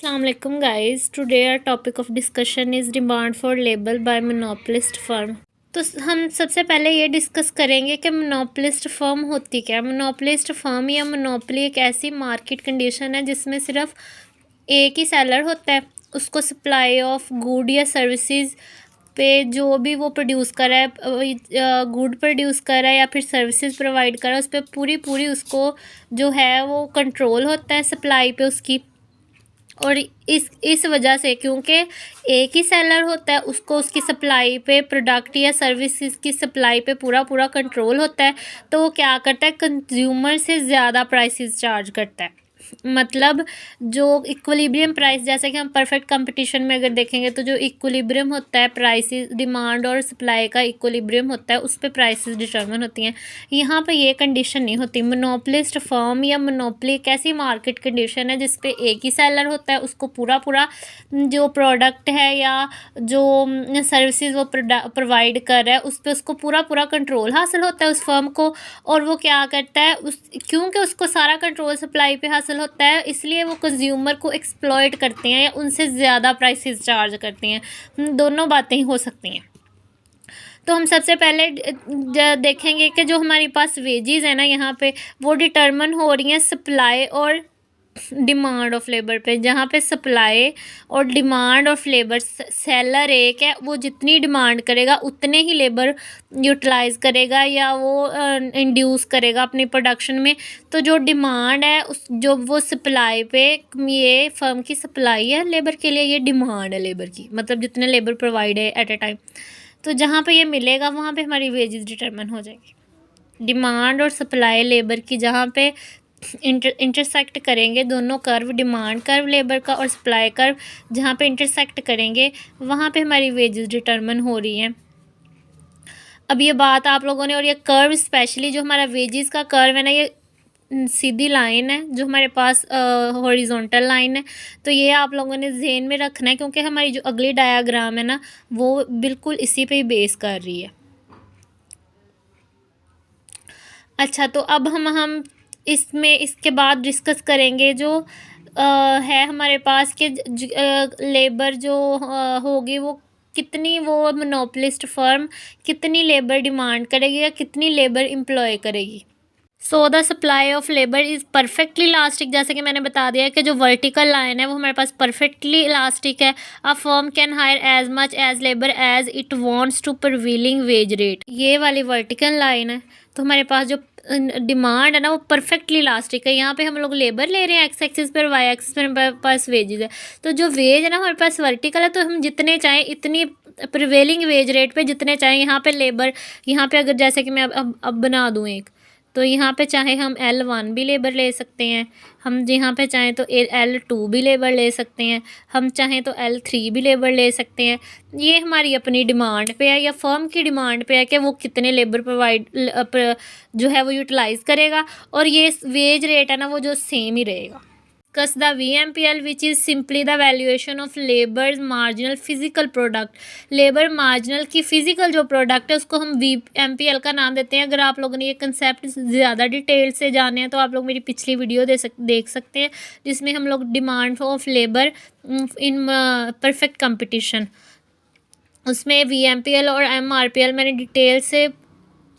Assalamualaikum guys. Today our topic of discussion is demand for labor by monopolist firm. तो हम सबसे पहले ये डिस्कस करेंगे कि मोनोपलिस्ट फर्म होती क्या है। मोनोपलिस्ट फर्म या मोनोपली एक ऐसी मार्केट कंडीशन है जिसमें सिर्फ एक ही सेलर होता है। उसको सप्लाई ऑफ गुड या सर्विसेज पे जो भी वो प्रोड्यूस कर रहा है, गुड प्रोड्यूस कर रहा है या फिर सर्विसेज प्रोवाइड कर रहा है, उस पर पूरी पूरी उसको जो है वो कंट्रोल होता है सप्लाई पे उसकी। और इस वजह से क्योंकि एक ही सेलर होता है उसको उसकी सप्लाई पे प्रोडक्ट या सर्विसेज की सप्लाई पे पूरा पूरा कंट्रोल होता है, तो वो क्या करता है, कंज्यूमर से ज़्यादा प्राइसेस चार्ज करता है। मतलब जो इक्विलिब्रियम प्राइस, जैसे कि हम परफेक्ट कंपटीशन में अगर देखेंगे तो जो इक्विलिब्रियम होता है, प्राइसेस डिमांड और सप्लाई का इक्विलिब्रियम होता है, उस पर प्राइसेस डिटरमिन होती हैं। यहाँ पे ये कंडीशन नहीं होती। मोनोपलिस्ट फर्म या मोनोपली एक ऐसी मार्केट कंडीशन है जिस पे एक ही सेलर होता है, उसको पूरा पूरा जो प्रोडक्ट है या जो सर्विसेज वो प्रोवाइड कर रहा है उस पर उसको पूरा पूरा कंट्रोल हासिल होता है उस फर्म को। और वो क्या करता है, क्योंकि उसको सारा कंट्रोल सप्लाई पे हासिल होता है, इसलिए वो कंज्यूमर को एक्सप्लॉइट करते हैं या उनसे ज़्यादा प्राइसेस चार्ज करते हैं। दोनों बातें ही हो सकती हैं। तो हम सबसे पहले देखेंगे कि जो हमारे पास वेजेस है ना यहाँ पे, वो डिटरमिन हो रही हैं सप्लाई और डिमांड ऑफ लेबर पे। जहाँ पे सप्लाई और डिमांड ऑफ लेबर, सेलर एक है, वो जितनी डिमांड करेगा उतने ही लेबर यूटिलाइज करेगा या वो इंड्यूस करेगा अपनी प्रोडक्शन में। तो जो डिमांड है उस जो वो सप्लाई पे, ये फर्म की सप्लाई है लेबर के लिए, ये डिमांड है लेबर की, मतलब जितने लेबर प्रोवाइड है एट ए टाइम। तो जहाँ पे ये मिलेगा वहाँ पे हमारी वेजेस डिटरमिन हो जाएगी। डिमांड और सप्लाई लेबर की जहाँ पे इंटरसेक्ट करेंगे, दोनों कर्व, डिमांड कर्व लेबर का और सप्लाई कर्व जहाँ पे इंटरसेक्ट करेंगे वहाँ पे हमारी वेजेस डिटरमिन हो रही हैं। अब ये बात आप लोगों ने, और ये कर्व स्पेशली जो हमारा वेजेस का कर्व है ना, ये सीधी लाइन है जो हमारे पास हॉरिजॉन्टल लाइन है। तो ये आप लोगों ने ज़हन में रखना है क्योंकि हमारी जो अगली डायग्राम है ना वो बिल्कुल इसी पे ही बेस कर रही है। अच्छा, तो अब हम इसमें इसके बाद डिस्कस करेंगे जो है हमारे पास कि लेबर जो होगी वो कितनी, वो मोनोपलिस्ट फर्म कितनी लेबर डिमांड करेगी या कितनी लेबर एम्प्लॉय करेगी। So the supply of labour is perfectly elastic. जैसे कि मैंने बता दिया कि जो वर्टिकल लाइन है वो हमारे पास परफेक्टली इलास्टिक है। A firm can hire as much as labour as it wants to prevailing wage rate, ये वाली वर्टिकल लाइन है। तो हमारे पास जो डिमांड है ना वो परफेक्टली इलास्टिक है। यहाँ पे हम लोग लेबर ले रहे हैं एक्स एक्सिस पर, वाई एक्सिस पर हमारे पास वेजेस है। तो जो वेज है ना हमारे पास वर्टिकल है, तो हम जितने चाहें इतनी प्रिवेलिंग वेज रेट पे जितने चाहें यहाँ पे लेबर, यहाँ पे अगर जैसे कि मैं अब बना दूँ एक, तो यहाँ पे चाहे हम L1 भी लेबर ले सकते हैं, हम यहाँ पे चाहें तो L2 भी लेबर ले सकते हैं, हम चाहें तो L3 भी लेबर ले सकते हैं। ये हमारी अपनी डिमांड पे है या फर्म की डिमांड पे है कि वो कितने लेबर जो है वो यूटिलाइज़ करेगा। और ये वेज रेट है ना वो जो सेम ही रहेगा। Discuss the VMPL, which is simply the valuation of labor's marginal physical product। Labour marginal की फिजिकल जो प्रोडक्ट है उसको हम VMPL का नाम देते हैं। अगर आप लोगों ने ये कंसेप्ट ज़्यादा डिटेल से जाने हैं तो आप लोग मेरी पिछली वीडियो देख सकते हैं जिसमें हम लोग demand of labour in perfect competition, उसमें VMPL और MRPL मैंने डिटेल से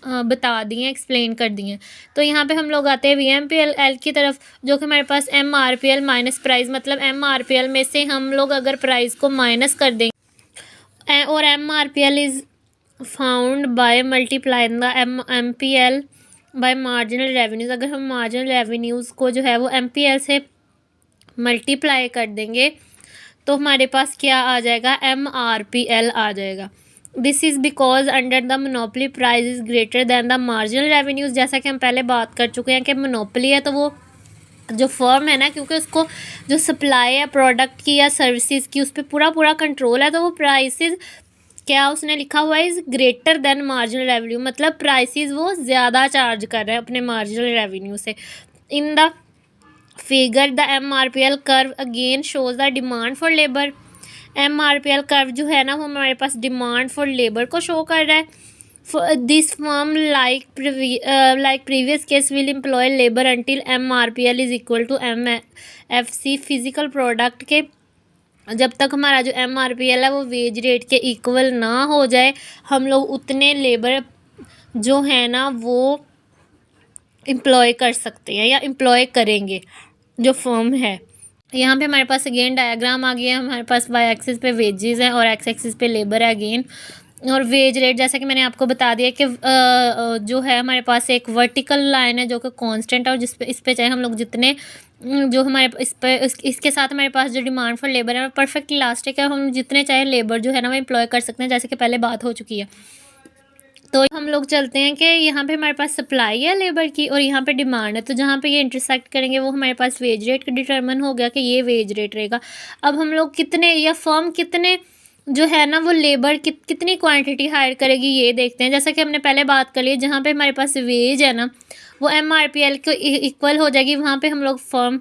बता दी हैं, एक्सप्लेन कर दी हैं। तो यहाँ पे हम लोग आते हैं VMPL की तरफ, जो कि हमारे पास MRPL माइनस प्राइस, मतलब MRPL में से हम लोग अगर प्राइस को माइनस कर देंगे और MRPL is found by multiplying the MPL by marginal revenues. अगर हम मार्जिनल रेवेन्यूज़ को जो है वो MPL से मल्टीप्लाई कर देंगे तो हमारे पास क्या आ जाएगा, MRPL आ जाएगा। This is because under the monopoly price is greater than the marginal revenues. जैसा कि हम पहले बात कर चुके हैं कि मोनोपली है तो वो जो फर्म है ना, क्योंकि उसको जो सप्लाई है प्रोडक्ट की या सर्विसेज की उस पर पूरा पूरा कंट्रोल है, तो वो प्राइसेस क्या उसने लिखा हुआ है, is greater than marginal revenue, मतलब प्राइसेस वो ज़्यादा चार्ज कर रहे हैं अपने मार्जिनल रेवेन्यू से। In the figure the MRPL curve again shows the demand for labour. MRPL curve जो है ना वो हमारे पास डिमांड फॉर लेबर को शो कर रहा है। This firm like previous case will employ labor until MRPL is equal to MFC physical product के जब तक हमारा जो MRPL है वो वेज रेट के इक्वल ना हो जाए हम लोग उतने लेबर जो है ना वो एम्प्लॉय कर सकते हैं या एम्प्लॉय करेंगे जो फर्म है। यहाँ पे हमारे पास अगेन डायग्राम आ गया है। हमारे पास वाई एक्सिस पे वेजेस है और एक्स एक्सिस पे लेबर है अगेन। और वेज रेट जैसा कि मैंने आपको बता दिया कि जो है हमारे पास एक वर्टिकल लाइन है जो कि कांस्टेंट है और इस पे चाहे हम लोग जितने जो हमारे इसके साथ हमारे पास जो डिमांड फॉर लेबर है परफेक्ट इलास्टिक है। हम जितने चाहे लेबर जो है ना वो एम्प्लॉय कर सकते हैं जैसे कि पहले बात हो चुकी है। तो हम लोग चलते हैं कि यहाँ पे हमारे पास सप्लाई है लेबर की और यहाँ पे डिमांड है। तो जहाँ पे ये इंटरसेक्ट करेंगे वो हमारे पास वेज रेट डिटरमिन हो गया कि ये वेज रेट रहेगा। अब हम लोग कितने या फर्म कितने जो है ना वो लेबर कितनी क्वांटिटी हायर करेगी ये देखते हैं। जैसा कि हमने पहले बात कर ली जहाँ पे हमारे पास वेज है ना वो MRPL को इक्वल हो जाएगी। वहाँ पे हम लोग फर्म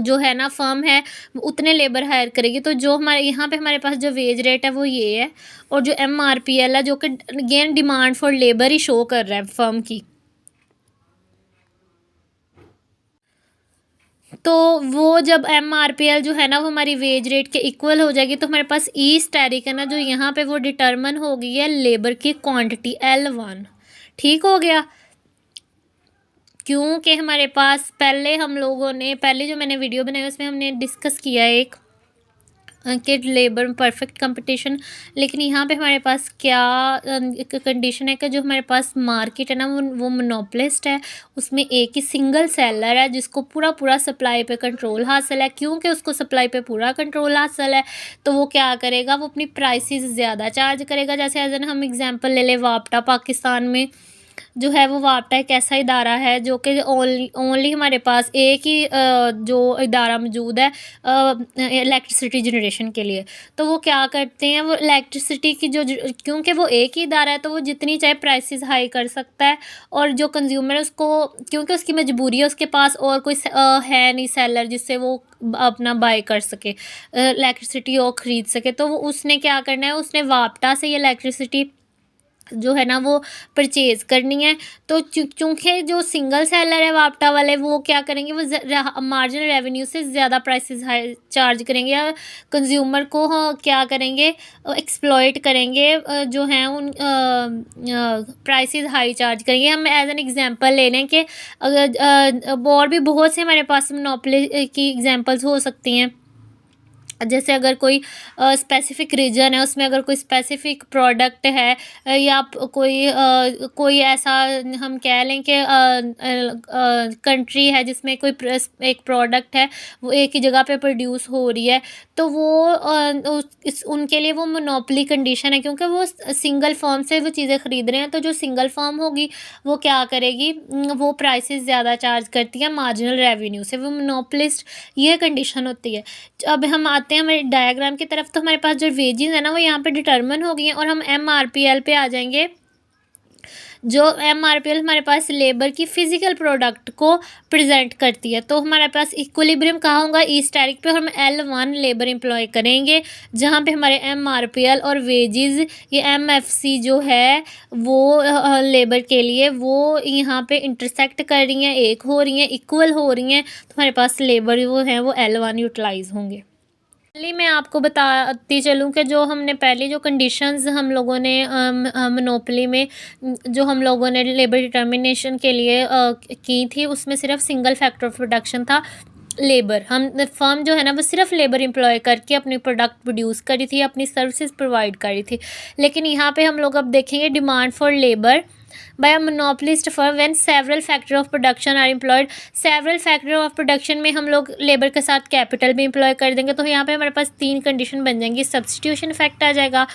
जो है ना फर्म है उतने लेबर हायर करेगी। तो जो हमारे यहाँ पे हमारे पास जो वेज रेट है वो ये है और जो MRPL है जो कि again demand for labour he show कर रहा है फर्म की। तो वो जब MRPL जो है ना वो हमारी वेज रेट के इक्वल हो जाएगी तो हमारे पास ई स्टैटिक है ना जो यहाँ पे वो डिटरमिन हो गई है लेबर की क्वांटिटी L1। ठीक हो गया क्योंकि हमारे पास पहले हम लोगों ने पहले जो मैंने वीडियो बनाई उसमें हमने डिस्कस किया एक कि लेबर परफेक्ट कंपटीशन। लेकिन यहाँ पे हमारे पास क्या कंडीशन है कि जो हमारे पास मार्केट है ना वो मोनोपोलिस्ट है। उसमें एक ही सिंगल सेलर है जिसको पूरा सप्लाई पे कंट्रोल हासिल है। क्योंकि उसको सप्लाई पे पूरा कंट्रोल हासिल है तो वो क्या करेगा वो अपनी प्राइसेस ज़्यादा चार्ज करेगा। जैसे एज एन हम एग्जांपल ले लें वापटा पाकिस्तान में जो है वो वापटा एक ऐसा इदारा है जो कि ओनली हमारे पास एक ही जो इदारा मौजूद है इलेक्ट्रिसिटी जनरेशन के लिए। तो वो क्या करते हैं वो इलेक्ट्रिसिटी की जो क्योंकि वो एक ही इदारा है तो वो जितनी चाहे प्राइसेस हाई कर सकता है और जो कंज्यूमर है उसको क्योंकि उसकी मजबूरी है उसके पास और कोई है नहीं सेलर जिससे वो अपना बाय कर सके इलेक्ट्रिसिटी और ख़रीद सके। तो वो उसने क्या करना है उसने वापटा से ये इलेक्ट्रिसिटी जो है ना वो परचेज़ करनी है। तो चूँकि जो सिंगल सेलर है वापटा वाले वो क्या करेंगे वो मार्जिनल रेवेन्यू से ज़्यादा प्राइसेस हाई चार्ज करेंगे या कंज्यूमर को क्या करेंगे एक्सप्लॉइट करेंगे जो हैं उन प्राइसेस हाई चार्ज करेंगे। हम एज एन एग्जांपल ले लें कि अगर और भी बहुत से हमारे पास मोनोपोली की एग्जांपल्स हो सकती हैं। जैसे अगर कोई स्पेसिफ़िक रीजन है उसमें अगर कोई स्पेसिफ़िक प्रोडक्ट है या कोई ऐसा हम कह लें कि कंट्री है जिसमें कोई एक प्रोडक्ट है वो एक ही जगह पे प्रोड्यूस हो रही है तो वो उनके लिए वो मोनोपोली कंडीशन है क्योंकि वो सिंगल फर्म से वो चीज़ें ख़रीद रहे हैं। तो जो सिंगल फर्म होगी वो क्या करेगी वो प्राइसेस ज़्यादा चार्ज करती है मार्जिनल रेवेन्यू से वो मोनोपोलिस्ट ये कंडीशन होती है। अब हम आते हैं हमारे डायग्राम की तरफ। तो हमारे पास जो वेजेस है ना वो यहाँ पे डिटरमिन हो गई हैं और हम MRPL पे आ जाएंगे। जो MRPL हमारे पास लेबर की फ़िज़िकल प्रोडक्ट को प्रेजेंट करती है। तो हमारे पास इक्विलिब्रियम कहाँ होगा ईस्टेरिक पे हम L1 लेबर एम्प्लॉय करेंगे जहाँ पे हमारे MRPL और वेजेस ये MFC जो है वो लेबर के लिए वो यहाँ पे इंटरसेक्ट कर रही हैं एक हो रही हैं इक्वल हो रही हैं। तो हमारे पास लेबर वो है वो L1 यूटिलाइज़ होंगे। पहले मैं आपको बताती चलूँ कि जो हमने पहले जो कंडीशंस हम लोगों ने मोनोपोली में जो हम लोगों ने लेबर डिटर्मिनेशन के लिए की थी उसमें सिर्फ सिंगल फैक्टर ऑफ प्रोडक्शन था लेबर। हम फर्म जो है ना वो सिर्फ लेबर एम्प्लॉय करके अपनी प्रोडक्ट प्रोड्यूस करी थी अपनी सर्विसेज प्रोवाइड करी थी। लेकिन यहाँ पे हम लोग अब देखेंगे demand for labour by a monopolist firm when several factor of production are employed। several factor of production में हम लोग लेबर के साथ कैपिटल भी एम्प्लॉय कर देंगे। तो यहाँ पे हमारे पास 3 कंडीशन बन जाएंगी सब्सटीट्यूशन इफेक्ट आ जाएगा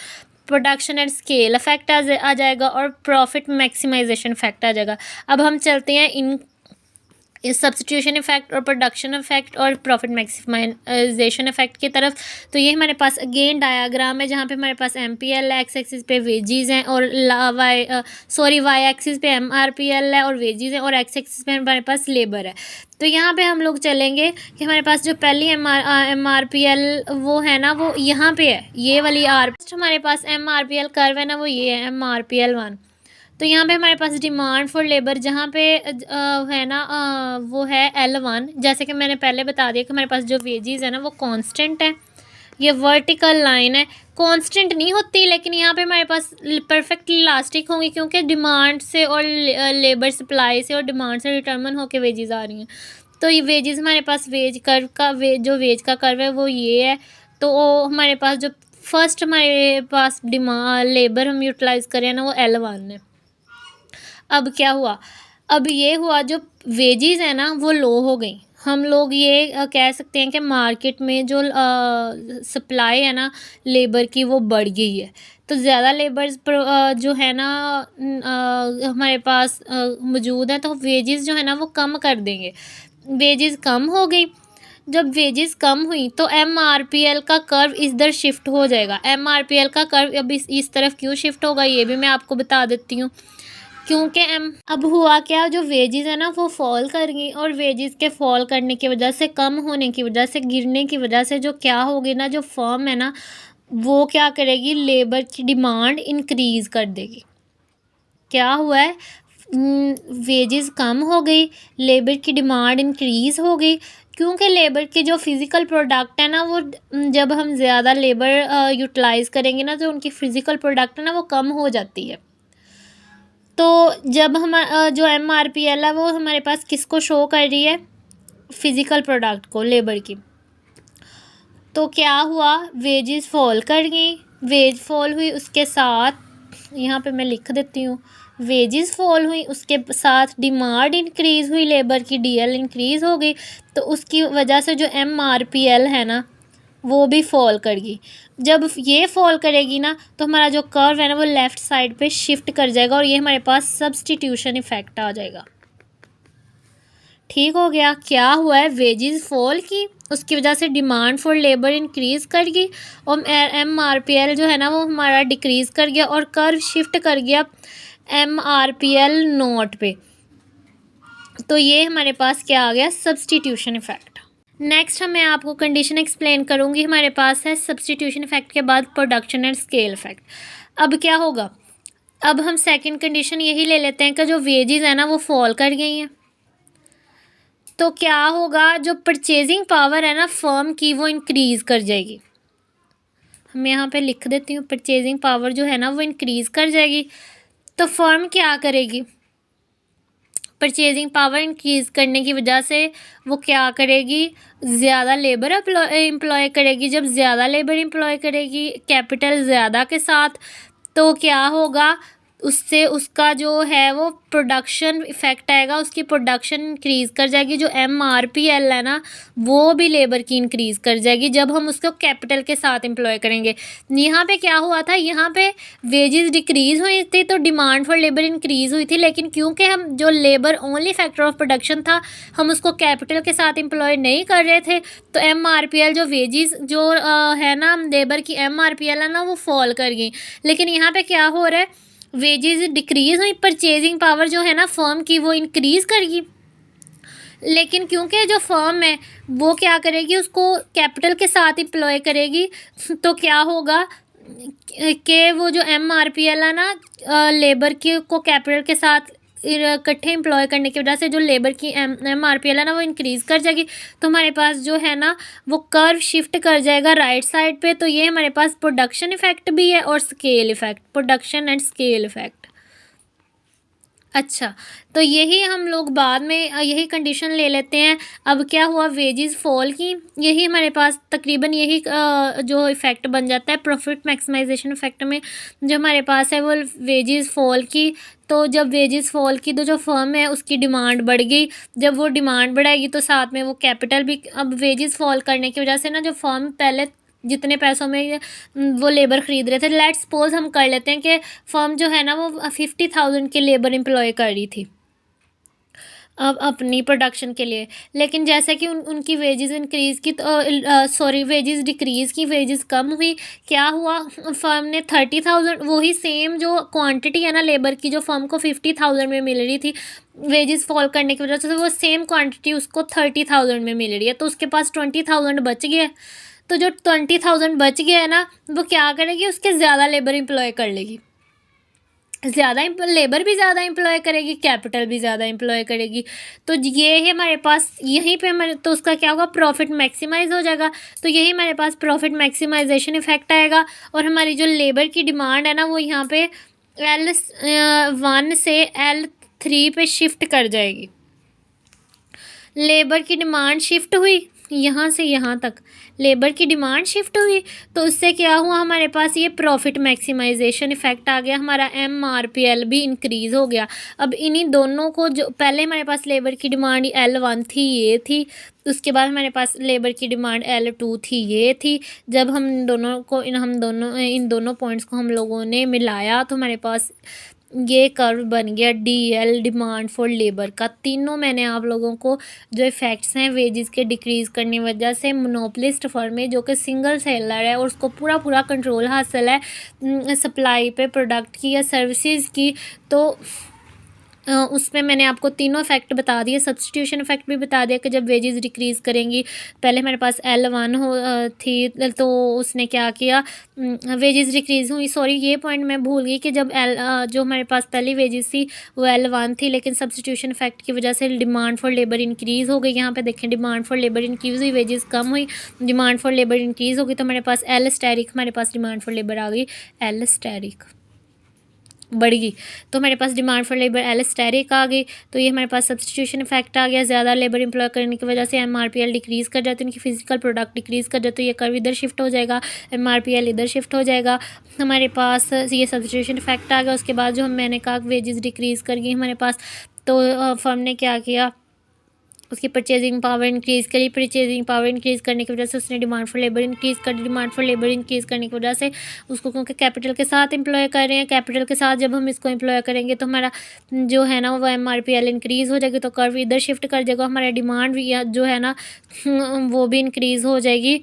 प्रोडक्शन एंड स्केल इफेक्ट आ जाएगा और प्रॉफिट मैक्सिमाइजेशन इफेक्ट आ जाएगा। अब हम चलते हैं सब्स्टिट्यूशन इफेक्ट और प्रोडक्शन इफेक्ट और प्रॉफिट मैक्सिमाइजेशन इफेक्ट की तरफ। तो ये हमारे पास अगेन डायाग्राम है जहाँ पे हमारे पास MPL है, एक्स एक्सिस पे वेजीज हैं, और वाई एक्सिस पे MRPL है और वेजीज हैं, और एक्स एक्सिस पे हमारे पास लेबर है। तो यहाँ पे हम लोग चलेंगे कि हमारे पास जो पहली MRPL वो है ना, वो यहाँ पे है, ये वाली हमारे पास MRPL कर्व है ना, वो ये है MRPL1। तो यहाँ पे हमारे पास डिमांड फॉर लेबर जहाँ पे है ना वो है L1। जैसे कि मैंने पहले बता दिया कि हमारे पास जो वेजेस है ना वो कांस्टेंट है, ये वर्टिकल लाइन है, कांस्टेंट नहीं होती, लेकिन यहाँ पे हमारे पास परफेक्टली इलास्टिक होंगी क्योंकि डिमांड से और लेबर सप्लाई से और डिमांड से डिटर्मन होकर वेजेस आ रही हैं। तो ये वेजेस हमारे पास वेज कर्व का जो वेज का कर्व है वो ये है। तो वो हमारे पास जो फर्स्ट हमारे पास डिमांड लेबर हम यूटिलाइज़ करें ना वो L1 है। अब क्या हुआ, अब ये हुआ जो वेजेस है ना वो लो हो गई। हम लोग ये कह सकते हैं कि मार्केट में जो सप्लाई है ना लेबर की वो बढ़ गई है। तो ज़्यादा लेबर्स जो है ना हमारे पास मौजूद है, तो वेजेस जो है ना वो कम कर देंगे। वेजेस कम हो गई, जब वेजेस कम हुई तो MRPL का कर्व इधर शिफ्ट हो जाएगा। MRPL का कर्व अब इस तरफ क्यों शिफ्ट होगा ये भी मैं आपको बता देती हूँ। क्योंकि अब हुआ क्या, जो वेजेस है ना वो फॉल कर गई, और वेजेस के फॉल करने की वजह से, कम होने की वजह से, गिरने की वजह से जो क्या होगी ना, जो फर्म है ना वो क्या करेगी, लेबर की डिमांड इंक्रीज़ कर देगी। क्या हुआ है, वेजेस कम हो गई, लेबर की डिमांड इंक्रीज़ हो गई, क्योंकि लेबर के जो फिज़िकल प्रोडक्ट है ना वो जब हम ज़्यादा लेबर यूटिलाइज़ करेंगे ना तो उनकी फ़िज़िकल प्रोडक्ट है ना वो कम हो जाती है। तो जब हम जो MRPL है वो हमारे पास किसको शो कर रही है, फिज़िकल प्रोडक्ट को, लेबर की। तो क्या हुआ, वेजेस फॉल कर गई, वेज फॉल हुई, उसके साथ यहाँ पे मैं लिख देती हूँ, वेजेस फॉल हुई, उसके साथ डिमांड इंक्रीज़ हुई, लेबर की DL इंक्रीज़ हो गई। तो उसकी वजह से जो MRPL है ना वो भी फॉल करेगी। जब ये फॉल करेगी ना तो हमारा जो कर्व है ना वो लेफ़्ट साइड पे शिफ्ट कर जाएगा, और ये हमारे पास सब्स्टिट्यूशन इफेक्ट आ जाएगा। ठीक हो गया। क्या हुआ है, वेजेस फॉल की, उसकी वजह से डिमांड फॉर लेबर इंक्रीज़ कर गई, और MRPL जो है ना वो हमारा डिक्रीज़ कर गया, और कर्व शिफ्ट कर गया MRPL नोट पे। तो ये हमारे पास क्या आ गया, सब्स्टिट्यूशन इफेक्ट। नेक्स्ट मैं आपको कंडीशन एक्सप्लेन करूँगी। हमारे पास है सब्स्टिट्यूशन इफेक्ट के बाद प्रोडक्शन एंड स्केल इफेक्ट। अब क्या होगा, अब हम सेकंड कंडीशन यही ले लेते हैं कि जो वेजेस है ना वो फॉल कर गई हैं। तो क्या होगा, जो परचेजिंग पावर है ना फर्म की वो इंक्रीज़ कर जाएगी। मैं यहाँ पे लिख देती हूँ, परचेजिंग पावर जो है ना वो इंक्रीज़ कर जाएगी। तो फर्म क्या करेगी, परचेजिंग पावर इंक्रीज़ करने की वजह से वो क्या करेगी, ज़्यादा लेबर एम्प्लॉय करेगी। जब ज़्यादा लेबर एम्प्लॉय करेगी कैपिटल ज़्यादा के साथ, तो क्या होगा, उससे उसका जो है वो प्रोडक्शन इफ़ेक्ट आएगा, उसकी प्रोडक्शन इंक्रीज़ कर जाएगी। जो MRPL है ना वो भी लेबर की इंक्रीज़ कर जाएगी जब हम उसको कैपिटल के साथ एम्प्लॉय करेंगे। यहाँ पे क्या हुआ था, यहाँ पे वेजेस डिक्रीज़ हुई थी तो डिमांड फॉर लेबर इंक्रीज़ हुई थी, लेकिन क्योंकि हम जो labour only factor of production था हम उसको कैपिटल के साथ एम्प्लॉय नहीं कर रहे थे, तो MRPL जो वेजेस जो है ना लेबर की MRPL है ना वो फॉल कर गई। लेकिन यहाँ पे क्या हो रहा है, वेजेस डिक्रीज़ हुई, परचेजिंग पावर जो है ना फर्म की वो इंक्रीज़ करेगी। लेकिन क्योंकि जो फर्म है वो क्या करेगी, उसको कैपिटल के साथ एम्प्लॉय करेगी, तो क्या होगा कि वो जो MRPL है ना लेबर की को कैपिटल के साथ इकट्ठे एम्प्लॉय करने की वजह से जो लेबर की MRPL है ना वो इंक्रीज़ कर जाएगी। तो हमारे पास जो है ना वो कर्व शिफ्ट कर जाएगा राइट साइड पे। तो ये हमारे पास प्रोडक्शन इफेक्ट भी है और scale effect, production and scale effect. अच्छा, तो यही हम लोग बाद में यही कंडीशन ले लेते हैं। अब क्या हुआ, वेजेस फॉल की, यही हमारे पास तकरीबन यही जो इफ़ेक्ट बन जाता है प्रॉफिट मैक्सिमाइजेशन इफ़ेक्ट में। जो हमारे पास है वो वेजेस फॉल की, तो जब वेजेस फॉल की तो जो फर्म है उसकी डिमांड बढ़ गई। जब वो डिमांड बढ़ाएगी तो साथ में वो कैपिटल भी, अब वेजेस फॉल करने की वजह से ना जो फर्म पहले जितने पैसों में वो लेबर ख़रीद रहे थे, लेट्स सपोज हम कर लेते हैं कि फर्म जो है ना वो 50,000 के लेबर एम्प्लॉय कर रही थी, अपनी प्रोडक्शन के लिए। लेकिन जैसे कि उनकी वेजेस इंक्रीज़ की वेजेस डिक्रीज़ की, वेजेस कम हुई, क्या हुआ, फर्म ने 30,000, वही सेम जो क्वांटिटी है ना लेबर की, जो फर्म को 50,000 में मिल रही थी, वेजेस फॉल करने की वजह से वो सेम क्वांटिटी उसको 30,000 में मिल रही है, तो उसके पास 20,000 बच गया। तो जो 20,000 बच गया है ना, वो क्या करेगी, उसके ज़्यादा लेबर एम्प्लॉय कर लेगी, ज़्यादा लेबर भी ज़्यादा एम्प्लॉय करेगी, कैपिटल भी ज़्यादा एम्प्लॉय करेगी। तो ये है हमारे पास, यहीं पे हमारे, तो उसका क्या होगा, प्रॉफिट मैक्सिमाइज़ हो जाएगा। तो यही हमारे पास प्रॉफिट मैक्सिमाइजेशन इफेक्ट आएगा, और हमारी जो लेबर की डिमांड है ना, वो यहाँ पे L1 से L3 पे शिफ्ट कर जाएगी। लेबर की डिमांड शिफ्ट हुई, यहाँ से यहाँ तक लेबर की डिमांड शिफ्ट हुई, तो उससे क्या हुआ, हमारे पास ये प्रॉफिट मैक्सिमाइजेशन इफेक्ट आ गया, हमारा MRPL भी इंक्रीज़ हो गया। अब इन्हीं दोनों को, जो पहले हमारे पास लेबर की डिमांड L1 थी, ये थी, उसके बाद हमारे पास लेबर की डिमांड L2 थी, ये थी। जब हम इन दोनों पॉइंट्स को हम लोगों ने मिलाया, तो हमारे पास ये कर्व बन गया DL, डिमांड फॉर लेबर का। तीनों मैंने आप लोगों को जो इफ़ेक्ट्स हैं वेजेस के डिक्रीज़ करने की वजह से, मोनोपोलिस्ट फर्म में जो कि सिंगल सेलर है और उसको पूरा कंट्रोल हासिल है सप्लाई पे प्रोडक्ट की या सर्विसेज की, तो उसमें मैंने आपको तीनों इफ़ेक्ट बता दिए। सब्स्टिट्यूशन इफ़ेक्ट भी बता दिया कि जब वेजेस डिक्रीज़ करेंगी, पहले हमारे पास L1 थी, तो उसने क्या किया, वेजेस डिक्रीज़ हुई, सॉरी ये पॉइंट मैं भूल गई कि जब जो हमारे पास पहली वेजेस थी वो L1 थी, लेकिन सब्स्टिट्यूशन इफ़ेक्ट की वजह से डिमांड फॉर लेबर इंक्रीज़ हो गई। यहाँ पे देखें, डिमांड फॉर लेबर इंक्रीज़ हुई, वेजेस कम हुई, डिमांड फॉर लेबर इंक्रीज़ हो गई, तो हमारे पास L स्टैरिक, हमारे पास डिमांड फॉर लेबर आ गई L स्टैरिक, बढ़ गई। तो हमारे पास demand for labour L asterisk आ गई। तो ये हमारे पास सब्स्टिट्यूशन इफेक्ट आ गया, ज़्यादा लेबर एम्प्लॉय करने की वजह से MRPL डिक्रीज़ कर जाती है, उनकी फिजिकल प्रोडक्ट डिक्रीज़ कर जाते, तो ये कर्व इधर शिफ्ट हो जाएगा, MRPL इधर शिफ्ट हो जाएगा। हमारे पास ये सब्स्टिट्यूशन इफेक्ट आ गया। उसके बाद जो मैंने कहा वेजेस डिक्रीज़ कर गई हमारे पास, तो फर्म ने क्या किया, उसकी परचेजिंग पावर इंक्रीज़ करी, परचेजिंग पावर इंक्रीज़ करने की वजह से उसने डिमांड फॉर लेबर इंक्रीज़ कर दी, डिमांड फॉर लेबर इंक्रीज़ करने की वजह से उसको, क्योंकि कैपिटल के साथ एम्प्लॉय कर रहे हैं, कैपिटल के साथ जब हम इसको एम्प्लॉय करेंगे तो हमारा जो है ना वो MRPL इंक्रीज़ हो जाएगी, तो कर्व इधर शिफ्ट कर जाएगा, हमारा डिमांड भी जो है ना वो भी इंक्रीज़ हो जाएगी।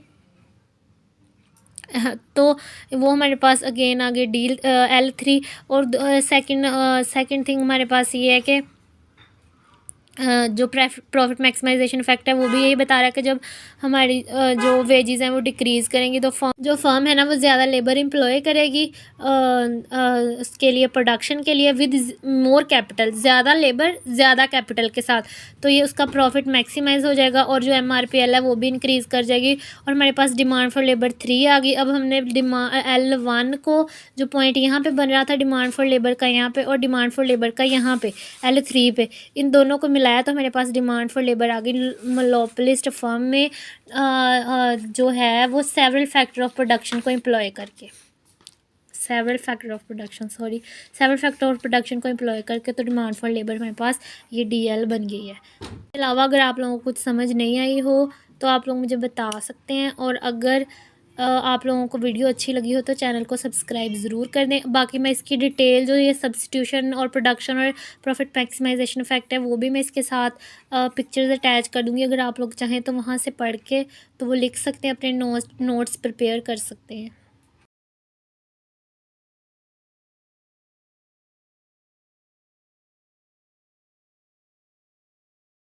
तो वो हमारे पास अगेन आगे डील L3। और सेकंड थिंग हमारे पास ये है कि जो प्रॉफिट मैक्सिमाइजेशन इफेक्ट है वो भी यही बता रहा है कि जब हमारी जो वेजेस हैं वो डिक्रीज़ करेंगी, तो फर्म है ना वो ज़्यादा लेबर एम्प्लॉय करेगी उसके लिए, प्रोडक्शन के लिए, विद मोर कैपिटल, ज़्यादा लेबर ज़्यादा कैपिटल के साथ, तो ये उसका प्रॉफिट मैक्सिमाइज हो जाएगा, और जो MRPL है वो भी इंक्रीज़ कर जाएगी। और हमारे पास डिमांड फॉर लेबर 3 आ गई। अब हमने L1 को, जो पॉइंट यहाँ पे बन रहा था डिमांड फॉर लेबर का यहाँ पे, और डिमांड फॉर लेबर का यहाँ पे L3 पे, इन दोनों को मिलाया तो मेरे पास डिमांड फॉर लेबर आ गई। मोनोपोलिस्ट फर्म में जो है वो सेवरल फैक्टर ऑफ प्रोडक्शन को एम्प्लॉय करके, सेवरल फैक्टर ऑफ प्रोडक्शन को एम्प्लॉय करके, तो डिमांड फॉर लेबर हमारे पास ये DL बन गई है। इसके अलावा अगर आप लोगों को कुछ समझ नहीं आई हो तो आप लोग मुझे बता सकते हैं, और अगर आप लोगों को वीडियो अच्छी लगी हो तो चैनल को सब्सक्राइब ज़रूर कर दें। बाकी मैं इसकी डिटेल, जो ये सब्स्टिट्यूशन और प्रोडक्शन और प्रॉफिट मैक्सिमाइजेशन इफेक्ट है, वो भी मैं इसके साथ पिक्चर्स अटैच कर दूँगी। अगर आप लोग चाहें तो वहाँ से पढ़ के तो वो लिख सकते हैं, अपने नोट्स प्रिपेयर कर सकते हैं।